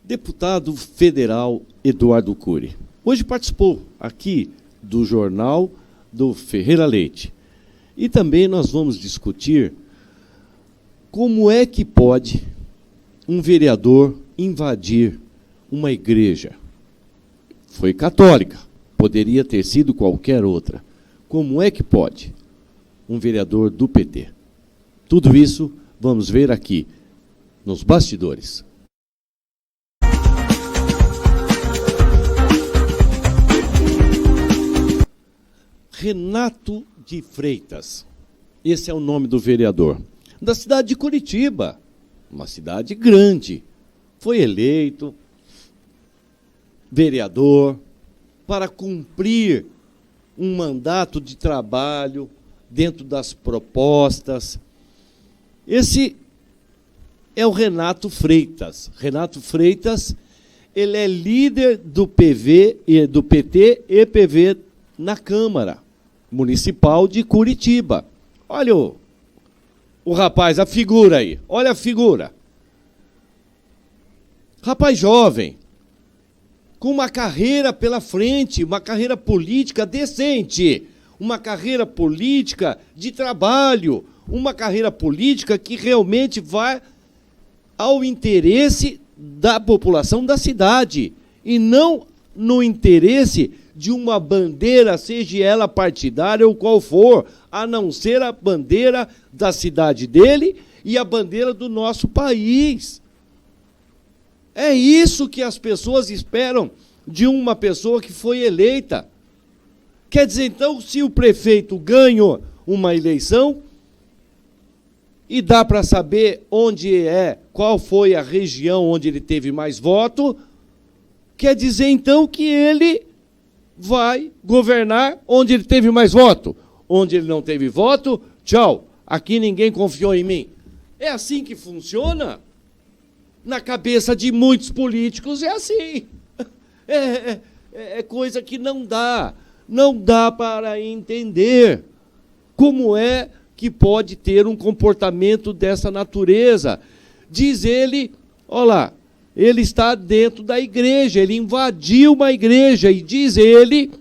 Deputado federal Eduardo Cury. Hoje participou aqui do Jornal do Ferreira Leite. E também nós vamos discutir como é que pode um vereador invadir uma igreja. Foi católica, poderia ter sido qualquer outra. Como é que pode um vereador do PT? Tudo isso vamos ver aqui, nos bastidores. Renato de Freitas, esse é o nome do vereador, da cidade de Curitiba, uma cidade grande. Foi eleito vereador para cumprir um mandato de trabalho dentro das propostas. Esse é o Renato Freitas. Renato Freitas, ele é líder do do PT e PV na Câmara Municipal de Curitiba. Olha o rapaz, a figura aí. Olha a figura. Rapaz jovem, com uma carreira pela frente, uma carreira política decente, uma carreira política de trabalho, uma carreira política que realmente vai ao interesse da população da cidade e não no interesse de uma bandeira, seja ela partidária ou qual for, a não ser a bandeira da cidade dele e a bandeira do nosso país. É isso que as pessoas esperam de uma pessoa que foi eleita. Quer dizer, então, se o prefeito ganhou uma eleição, e dá para saber qual foi a região onde ele teve mais voto, quer dizer, então, que ele vai governar onde ele teve mais voto. Onde ele não teve voto, tchau, aqui ninguém confiou em mim. É assim que funciona? Na cabeça de muitos políticos é assim. É coisa que não dá para entender como é que pode ter um comportamento dessa natureza. Diz ele, olha lá, ele está dentro da igreja, ele invadiu uma igreja e diz ele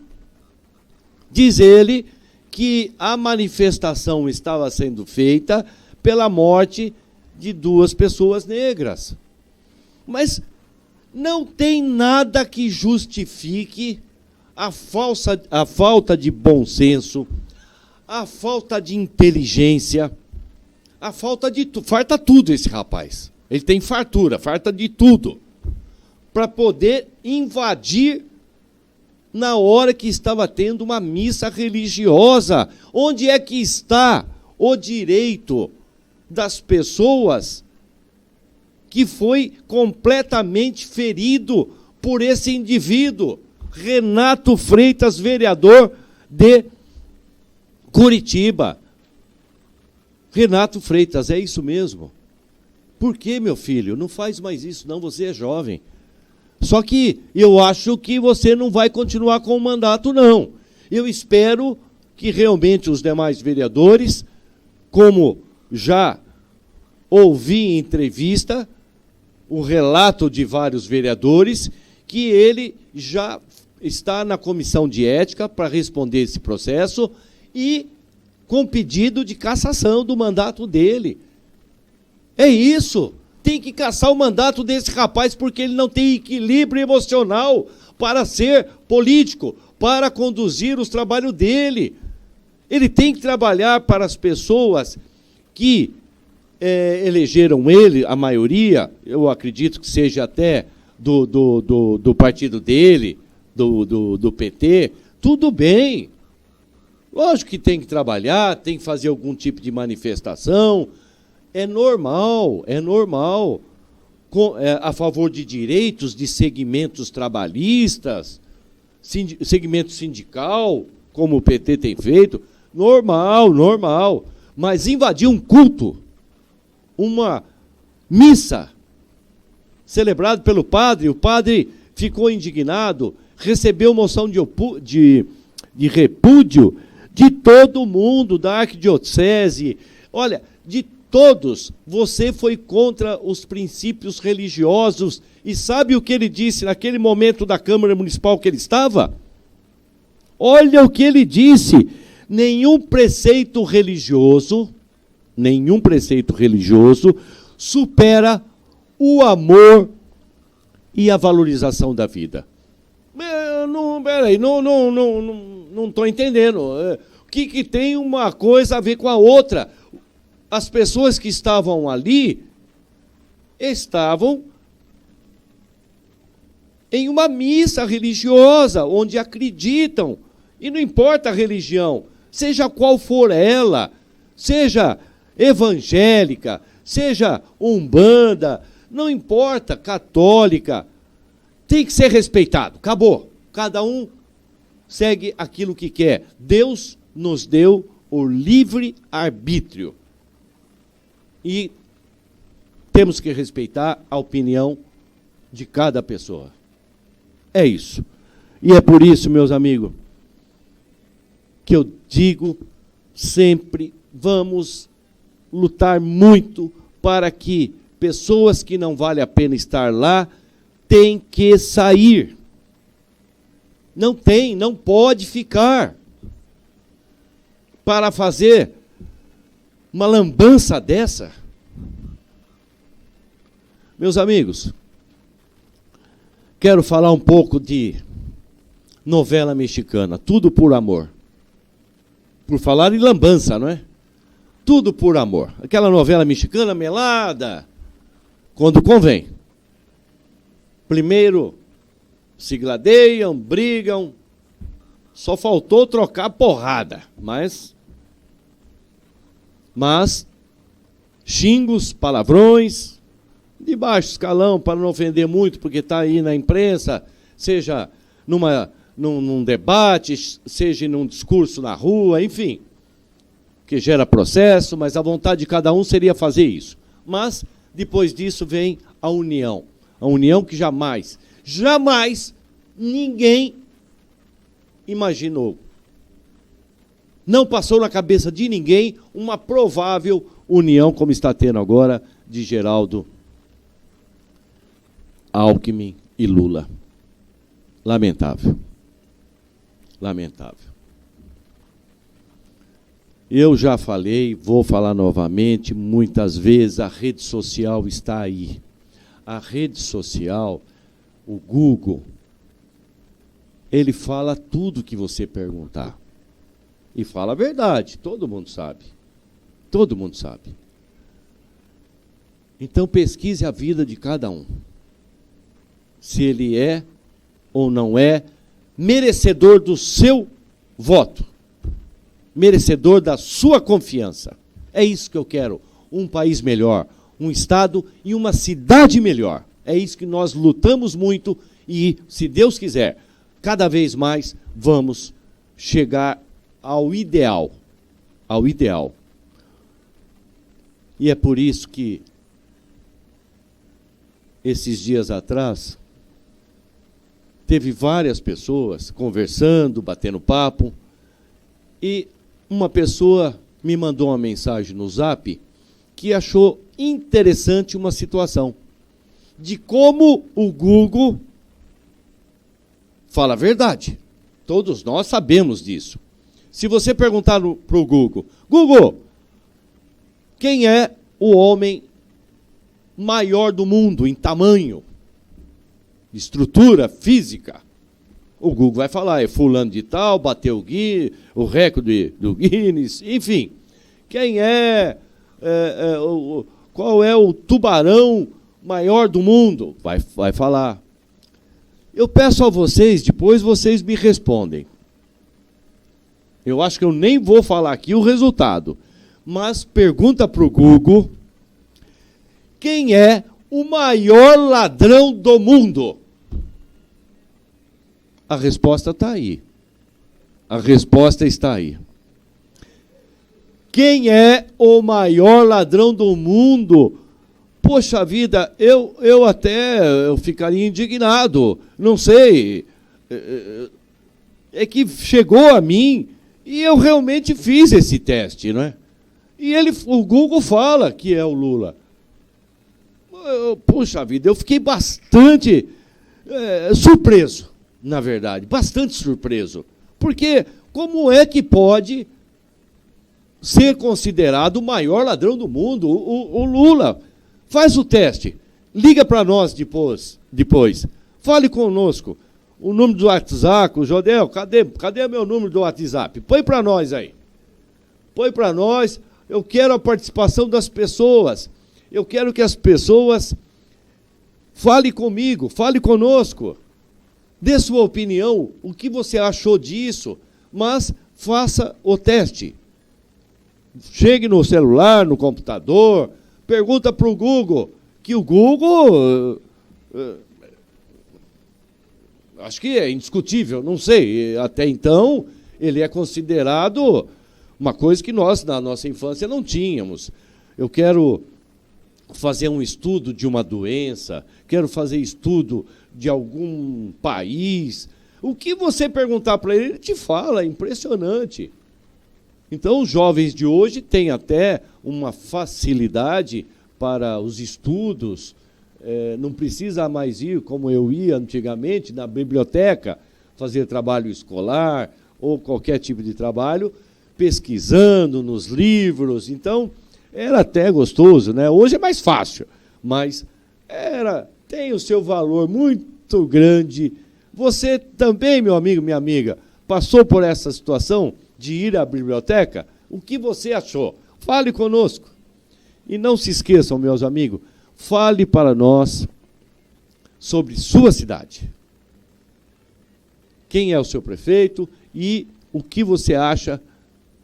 que a manifestação estava sendo feita pela morte de 2 pessoas negras. Mas não tem nada que justifique a falta de bom senso, a falta de inteligência, a falta de tudo. Farta tudo esse rapaz. Ele tem fartura, farta de tudo, para poder invadir na hora que estava tendo uma missa religiosa. Onde é que está o direito das pessoas que foi completamente ferido por esse indivíduo, Renato Freitas, vereador de Curitiba? Renato Freitas, é isso mesmo. Por que, meu filho? Não faz mais isso, não, você é jovem. Só que eu acho que você não vai continuar com o mandato, não. Eu espero que realmente os demais vereadores, como já ouvi em entrevista, o relato de vários vereadores, que ele já está na comissão de ética para responder esse processo e com pedido de cassação do mandato dele. É isso. Tem que cassar o mandato desse rapaz porque ele não tem equilíbrio emocional para ser político, para conduzir os trabalhos dele. Ele tem que trabalhar para as pessoas que elegeram ele, a maioria, eu acredito que seja até do partido dele, do PT, tudo bem. Lógico que tem que trabalhar, tem que fazer algum tipo de manifestação. É normal, a favor de direitos de segmentos trabalhistas, segmento sindical, como o PT tem feito, normal. Mas invadir um culto, uma missa celebrada pelo padre, o padre ficou indignado, recebeu moção de repúdio de todo mundo, da arquidiocese, olha, de todos, você foi contra os princípios religiosos. E sabe o que ele disse naquele momento da Câmara Municipal que ele estava? Olha o que ele disse: nenhum preceito religioso supera o amor e a valorização da vida. Peraí, não estou entendendo. O que tem uma coisa a ver com a outra? As pessoas que estavam ali estavam em uma missa religiosa, onde acreditam, e não importa a religião, seja qual for ela, seja evangélica, seja umbanda, não importa, católica, tem que ser respeitado, acabou. Cada um segue aquilo que quer. Deus nos deu o livre-arbítrio. E temos que respeitar a opinião de cada pessoa. É isso. E é por isso, meus amigos, que eu digo sempre, vamos lutar muito para que pessoas que não vale a pena estar lá têm que sair. Não pode ficar para fazer uma lambança dessa. Meus amigos, quero falar um pouco de novela mexicana, Tudo por Amor. Por falar em lambança, não é? Tudo por amor. Aquela novela mexicana melada, quando convém. Primeiro se gladeiam, brigam, só faltou trocar porrada, mas xingos, palavrões, de baixo escalão, para não ofender muito, porque está aí na imprensa, seja num debate, seja num discurso na rua, enfim, que gera processo, mas a vontade de cada um seria fazer isso. Mas, depois disso, vem a união que jamais ninguém imaginou. Não passou na cabeça de ninguém uma provável união, como está tendo agora, de Geraldo Alckmin e Lula. Lamentável. Lamentável. Eu já falei, vou falar novamente, muitas vezes a rede social está aí. A rede social, o Google, ele fala tudo que você perguntar. E fala a verdade, todo mundo sabe. Todo mundo sabe. Então pesquise a vida de cada um. Se ele é ou não é merecedor do seu voto. Merecedor da sua confiança. É isso que eu quero. Um país melhor, um estado e uma cidade melhor. É isso que nós lutamos muito e, se Deus quiser, cada vez mais vamos chegar ao ideal. Ao ideal. E é por isso que, esses dias atrás, teve várias pessoas conversando, batendo papo, e uma pessoa me mandou uma mensagem no Zap que achou interessante uma situação de como o Google fala a verdade. Todos nós sabemos disso. Se você perguntar para o Google, Google, quem é o homem maior do mundo em tamanho, estrutura física? O Google vai falar, é fulano de tal, bateu o recorde do Guinness, enfim. Quem qual é o tubarão maior do mundo? Vai falar. Eu peço a vocês, depois vocês me respondem. Eu acho que eu nem vou falar aqui o resultado, mas pergunta para o Google, quem é o maior ladrão do mundo? A resposta está aí. A resposta está aí. Quem é o maior ladrão do mundo? Poxa vida, eu ficaria indignado. Não sei. É que chegou a mim e eu realmente fiz esse teste, não é? E o Google fala que é o Lula. Puxa vida, eu fiquei bastante surpreso, na verdade, bastante surpreso. Porque como é que pode ser considerado o maior ladrão do mundo, o Lula? Faz o teste, liga para nós depois, fale conosco. O número do WhatsApp, o Jodel, cadê meu número do WhatsApp? Põe para nós aí. Põe para nós, eu quero a participação das pessoas. Eu quero que as pessoas falem comigo, falem conosco. Dê sua opinião, o que você achou disso, mas faça o teste. Chegue no celular, no computador, pergunta para o Google, que o Google... acho que é indiscutível, não sei. Até então, ele é considerado uma coisa que nós, na nossa infância, não tínhamos. Eu quero fazer um estudo de uma doença, quero fazer estudo de algum país. O que você perguntar para ele, ele te fala, é impressionante. Então, os jovens de hoje têm até uma facilidade para os estudos. Não precisa mais ir, como eu ia antigamente, na biblioteca, fazer trabalho escolar ou qualquer tipo de trabalho, pesquisando nos livros. Então, era até gostoso, né? Hoje é mais fácil, mas tem o seu valor muito grande. Você também, meu amigo, minha amiga, passou por essa situação de ir à biblioteca? O que você achou? Fale conosco. E não se esqueçam, meus amigos, fale para nós sobre sua cidade. Quem é o seu prefeito e o que você acha,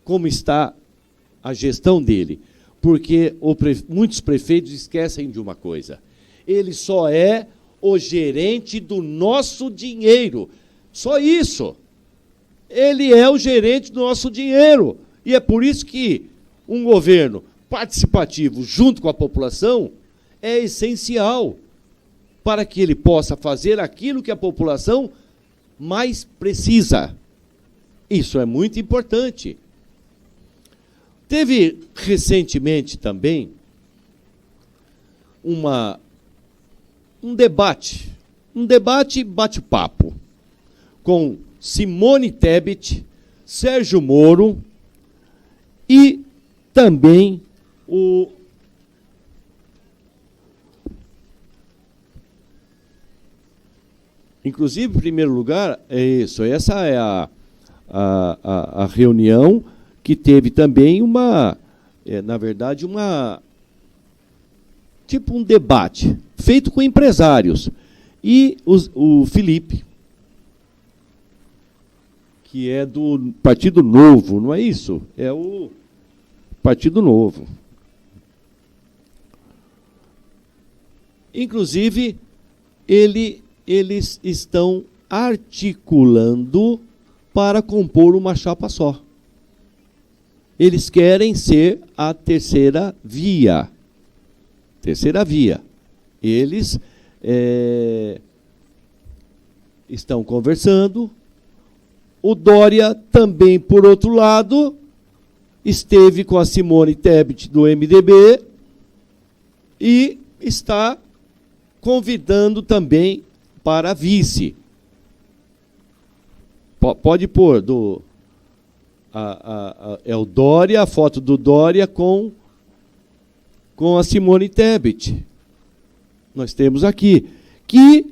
como está a gestão dele. Porque muitos prefeitos esquecem de uma coisa. Ele só é o gerente do nosso dinheiro. Só isso. Ele é o gerente do nosso dinheiro. E é por isso que um governo participativo junto com a população é essencial para que ele possa fazer aquilo que a população mais precisa. Isso é muito importante. Teve recentemente também um debate bate-papo com Simone Tebet, Sérgio Moro e também inclusive, em primeiro lugar, essa é a reunião que teve também na verdade, tipo um debate feito com empresários. E o Felipe, que é do Partido Novo, não é isso? É o Partido Novo. Inclusive, eles estão articulando para compor uma chapa só. Eles querem ser a terceira via. Terceira via. Eles estão conversando. O Dória também, por outro lado, esteve com a Simone Tebet do MDB e está convidando também para a vice. Pode pôr é o Dória, a foto do Dória com a Simone Tebet. Nós temos aqui, que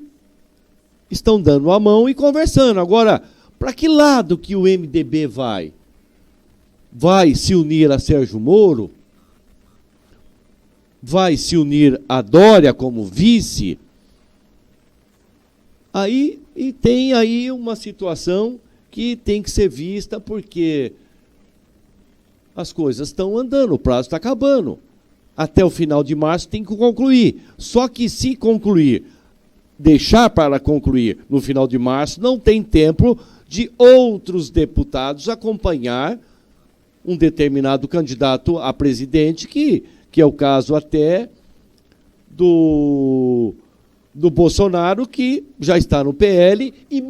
estão dando a mão e conversando. Agora, para que lado que o MDB vai? Vai se unir a Sérgio Moro? Vai se unir a Dória como vice? E tem aí uma situação que tem que ser vista, porque as coisas estão andando, o prazo está acabando. Até o final de março tem que concluir. Só que se concluir, deixar para concluir no final de março, não tem tempo de outros deputados acompanhar um determinado candidato a presidente, que é o caso até do Bolsonaro, que já está no PL, e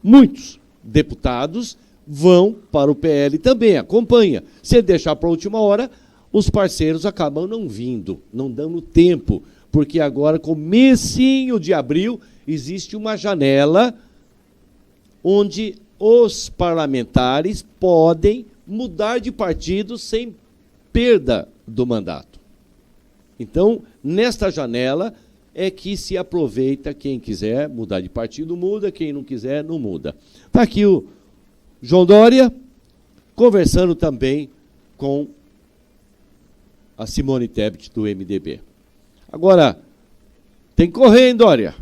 muitos deputados vão para o PL também, acompanha. Se ele deixar para a última hora, os parceiros acabam não vindo, não dando tempo, porque agora, comecinho de abril, existe uma janela onde os parlamentares podem mudar de partido sem perda do mandato. Então, nesta janela é que se aproveita, quem quiser mudar de partido muda, quem não quiser não muda. Está aqui o João Dória conversando também com a Simone Tebet do MDB. Agora, tem que correr, hein, Dória?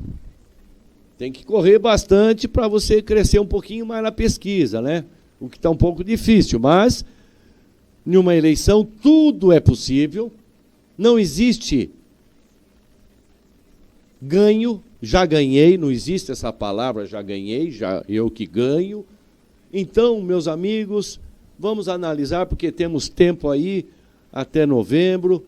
Tem que correr bastante para você crescer um pouquinho mais na pesquisa, né? O que está um pouco difícil, mas em uma eleição tudo é possível. Não existe ganho, já ganhei, não existe essa palavra, já ganhei, já eu que ganho. Então, meus amigos, vamos analisar, porque temos tempo aí até novembro.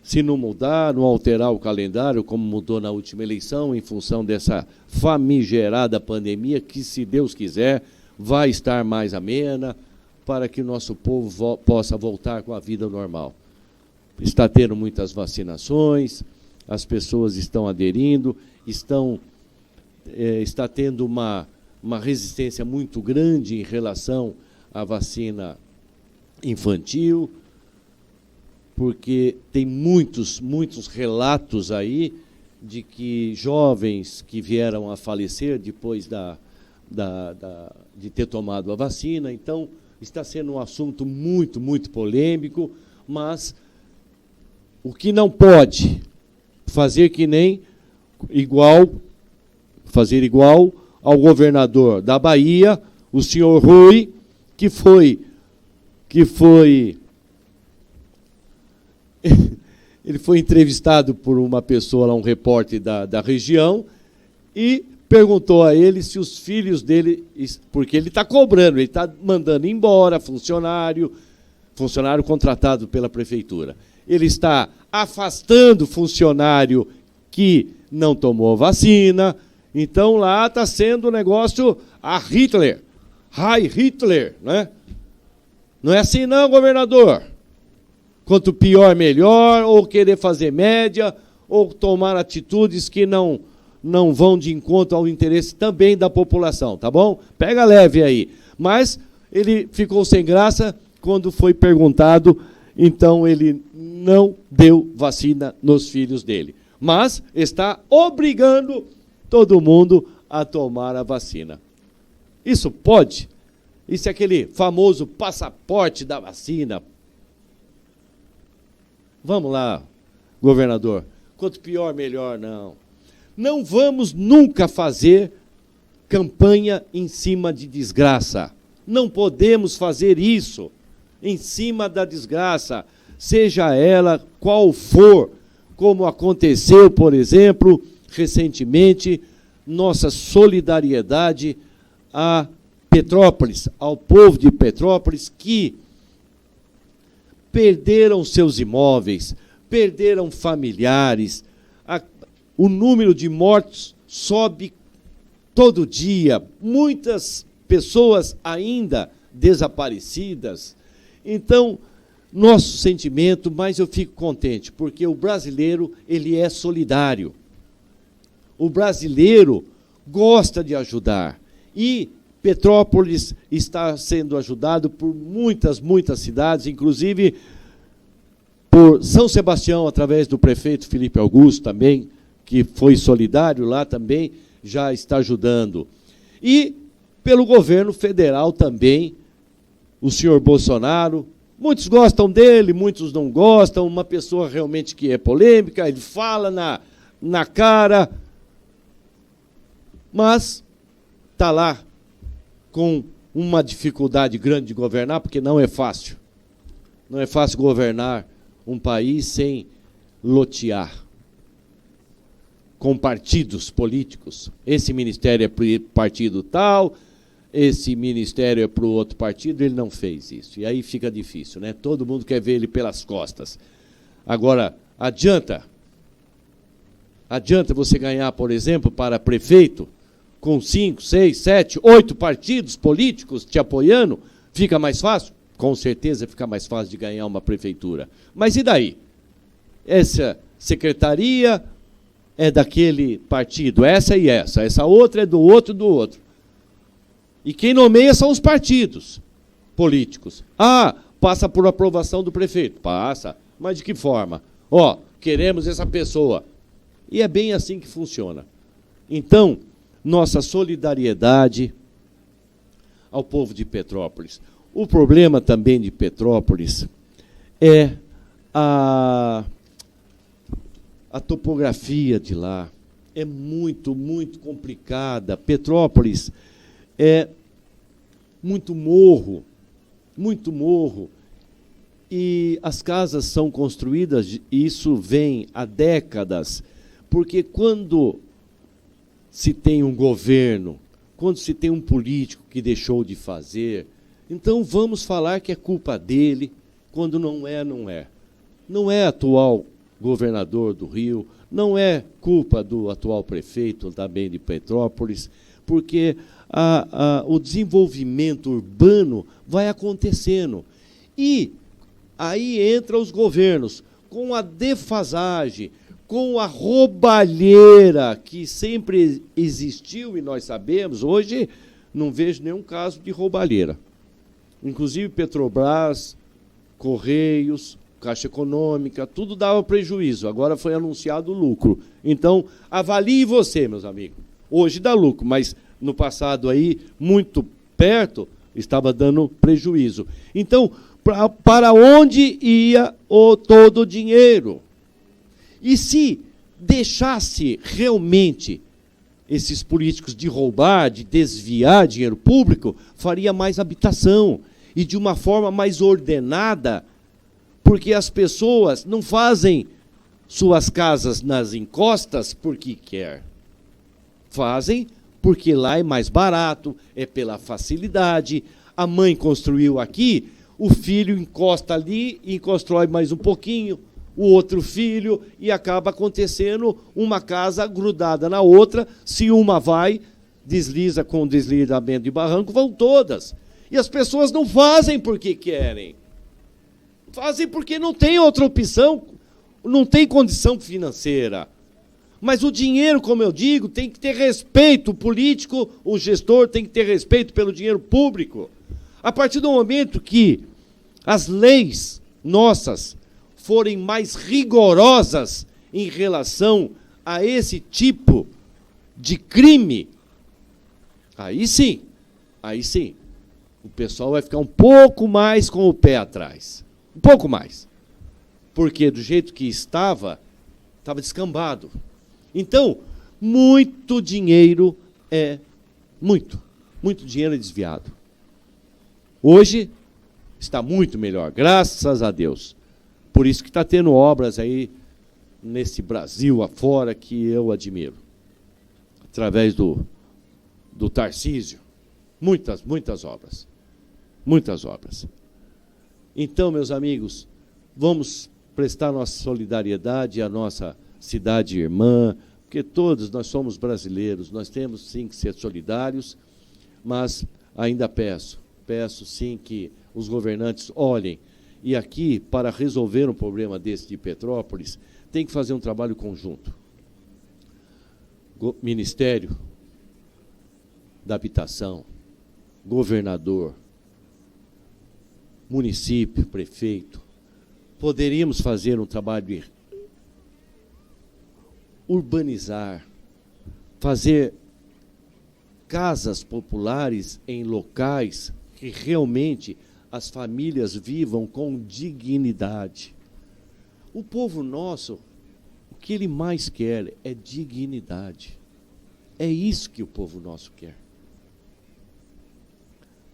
Se não mudar, não alterar o calendário, como mudou na última eleição, em função dessa famigerada pandemia, que, se Deus quiser, vai estar mais amena, para que o nosso povo possa voltar com a vida normal. Está tendo muitas vacinações, as pessoas estão aderindo, está tendo uma resistência muito grande em relação à vacina infantil, porque tem muitos relatos aí de que jovens que vieram a falecer depois de ter tomado a vacina. Então, está sendo um assunto muito polêmico, mas o que não pode fazer fazer igual ao governador da Bahia, o senhor Rui, que foi ele foi entrevistado por uma pessoa lá, um repórter da região, e perguntou a ele se os filhos dele, porque ele está cobrando, ele está mandando embora funcionário contratado pela prefeitura. Ele está afastando funcionário que não tomou vacina. Então, lá está sendo um negócio a Hitler, Heil Hitler, né? Não é assim não, governador? Quanto pior, melhor, ou querer fazer média, ou tomar atitudes que não vão de encontro ao interesse também da população, tá bom? Pega leve aí. Mas ele ficou sem graça quando foi perguntado, então ele não deu vacina nos filhos dele. Mas está obrigando todo mundo a tomar a vacina. Isso pode? Isso é aquele famoso passaporte da vacina. Vamos lá, governador. Quanto pior, melhor, não. Não vamos nunca fazer campanha em cima de desgraça. Não podemos fazer isso em cima da desgraça, seja ela qual for, como aconteceu, por exemplo, recentemente, nossa solidariedade a Petrópolis, ao povo de Petrópolis, que perderam seus imóveis, perderam familiares, o número de mortos sobe todo dia, muitas pessoas ainda desaparecidas. Então, nosso sentimento, mas eu fico contente, porque o brasileiro, ele é solidário. O brasileiro gosta de ajudar. E Petrópolis está sendo ajudado por muitas cidades, inclusive por São Sebastião, através do prefeito Felipe Augusto também, que foi solidário lá também, já está ajudando. E pelo governo federal também, o senhor Bolsonaro, muitos gostam dele, muitos não gostam, uma pessoa realmente que é polêmica, ele fala na cara, mas está lá com uma dificuldade grande de governar, porque não é fácil. Não é fácil governar um país sem lotear com partidos políticos. Esse ministério é para o partido tal, esse ministério é para o outro partido, ele não fez isso. E aí fica difícil, né? Todo mundo quer ver ele pelas costas. Agora, adianta você ganhar, por exemplo, para prefeito, com 5, 6, 7, 8 partidos políticos te apoiando, fica mais fácil? Com certeza fica mais fácil de ganhar uma prefeitura. Mas e daí? Essa secretaria é daquele partido, essa e essa outra é do outro. E quem nomeia são os partidos políticos. Ah, passa por aprovação do prefeito. Passa. Mas de que forma? Ó, queremos essa pessoa. E é bem assim que funciona. Então, nossa solidariedade ao povo de Petrópolis. O problema também de Petrópolis é a topografia de lá. É muito, muito complicada. Petrópolis é muito morro, e as casas são construídas, e isso vem há décadas, porque quando se tem um governo, quando se tem um político que deixou de fazer, então vamos falar que é culpa dele, quando não é, não é. Não é atual governador do Rio, não é culpa do atual prefeito também de Petrópolis, porque o desenvolvimento urbano vai acontecendo. E aí entram os governos, com a defasagem, com a roubalheira que sempre existiu, e nós sabemos, hoje não vejo nenhum caso de roubalheira. Inclusive Petrobras, Correios, Caixa Econômica, tudo dava prejuízo, agora foi anunciado o lucro. Então, avalie você, meus amigos. Hoje dá lucro, mas no passado aí, muito perto, estava dando prejuízo. Então, para onde ia todo o dinheiro? E se deixasse realmente esses políticos de roubar, de desviar dinheiro público, faria mais habitação, e de uma forma mais ordenada, porque as pessoas não fazem suas casas nas encostas porque quer. Fazem porque lá é mais barato, é pela facilidade. A mãe construiu aqui, o filho encosta ali e constrói mais um pouquinho, o outro filho, e acaba acontecendo uma casa grudada na outra. Se uma vai, desliza com o deslizamento de barranco, vão todas. E as pessoas não fazem porque querem. Fazem porque não tem outra opção, não tem condição financeira. Mas o dinheiro, como eu digo, tem que ter respeito. O político, o gestor tem que ter respeito pelo dinheiro público. A partir do momento que as leis nossas forem mais rigorosas em relação a esse tipo de crime, aí sim, o pessoal vai ficar um pouco mais com o pé atrás. Um pouco mais. Porque do jeito que estava descambado. Então, muito dinheiro muito dinheiro é desviado. Hoje está muito melhor, graças a Deus. Por isso que está tendo obras aí nesse Brasil afora que eu admiro. Através do Tarcísio. Muitas obras. Muitas obras. Então, meus amigos, vamos prestar nossa solidariedade à nossa cidade irmã, porque todos nós somos brasileiros, nós temos sim que ser solidários, mas ainda peço sim que os governantes olhem, e aqui, para resolver um problema desse de Petrópolis, tem que fazer um trabalho conjunto. Ministério da Habitação, governador, município, prefeito, poderíamos fazer um trabalho de urbanizar, fazer casas populares em locais que realmente as famílias vivam com dignidade. O povo nosso, o que ele mais quer é dignidade. É isso que o povo nosso quer.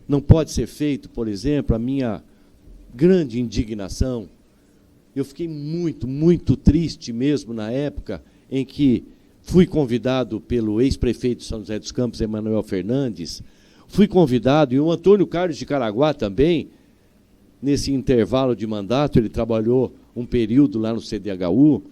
Não pode ser feito, por exemplo, a minha grande indignação. Eu fiquei muito triste mesmo na época em que fui convidado pelo ex-prefeito de São José dos Campos, Emanuel Fernandes, fui convidado, e o Antônio Carlos de Caraguá também, nesse intervalo de mandato, ele trabalhou um período lá no CDHU,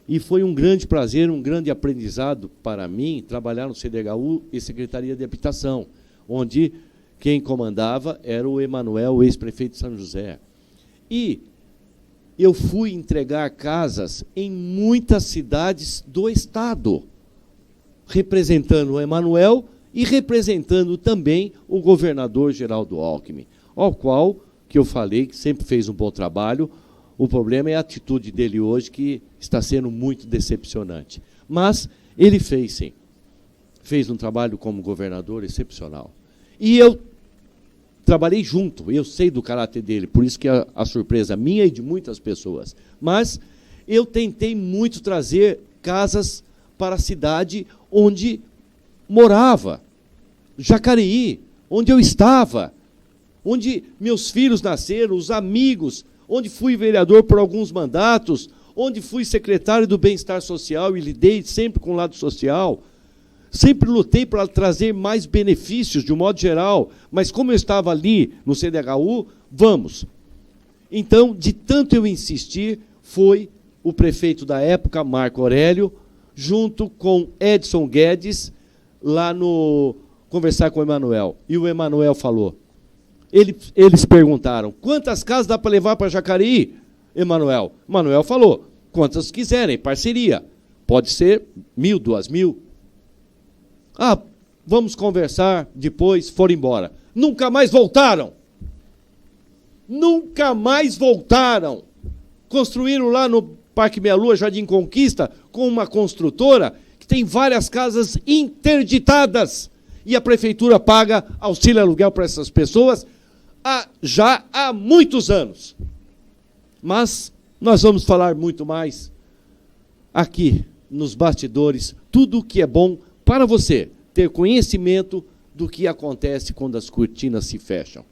E foi um grande prazer, um grande aprendizado para mim trabalhar no CDHU e Secretaria de Habitação, onde quem comandava era o Emanuel, o ex-prefeito de São José. E eu fui entregar casas em muitas cidades do estado, representando o Emanuel e representando também o governador Geraldo Alckmin, ao qual, que eu falei, que sempre fez um bom trabalho. O problema é a atitude dele hoje, que está sendo muito decepcionante. Mas ele fez, sim. Fez um trabalho como governador excepcional. E eu trabalhei junto, eu sei do caráter dele, por isso que a surpresa minha e de muitas pessoas. Mas eu tentei muito trazer casas para a cidade onde morava, Jacareí, onde eu estava, onde meus filhos nasceram, os amigos, onde fui vereador por alguns mandatos, onde fui secretário do Bem-Estar Social e lidei sempre com o lado social. Sempre lutei para trazer mais benefícios, de um modo geral, mas como eu estava ali no CDHU, vamos. Então, de tanto eu insistir, foi o prefeito da época, Marco Aurélio, junto com Edson Guedes, lá no conversar com o Emanuel. E o Emanuel falou, eles perguntaram, quantas casas dá para levar para Jacareí, Emanuel? Emanuel falou, quantas quiserem, parceria. Pode ser 1.000, 2.000. Ah, vamos conversar, depois foram embora. Nunca mais voltaram. Nunca mais voltaram. Construíram lá no Parque Meia Lua, Jardim Conquista, com uma construtora que tem várias casas interditadas. E a prefeitura paga auxílio aluguel para essas pessoas já há muitos anos. Mas nós vamos falar muito mais aqui nos bastidores, tudo o que é bom para você ter conhecimento do que acontece quando as cortinas se fecham.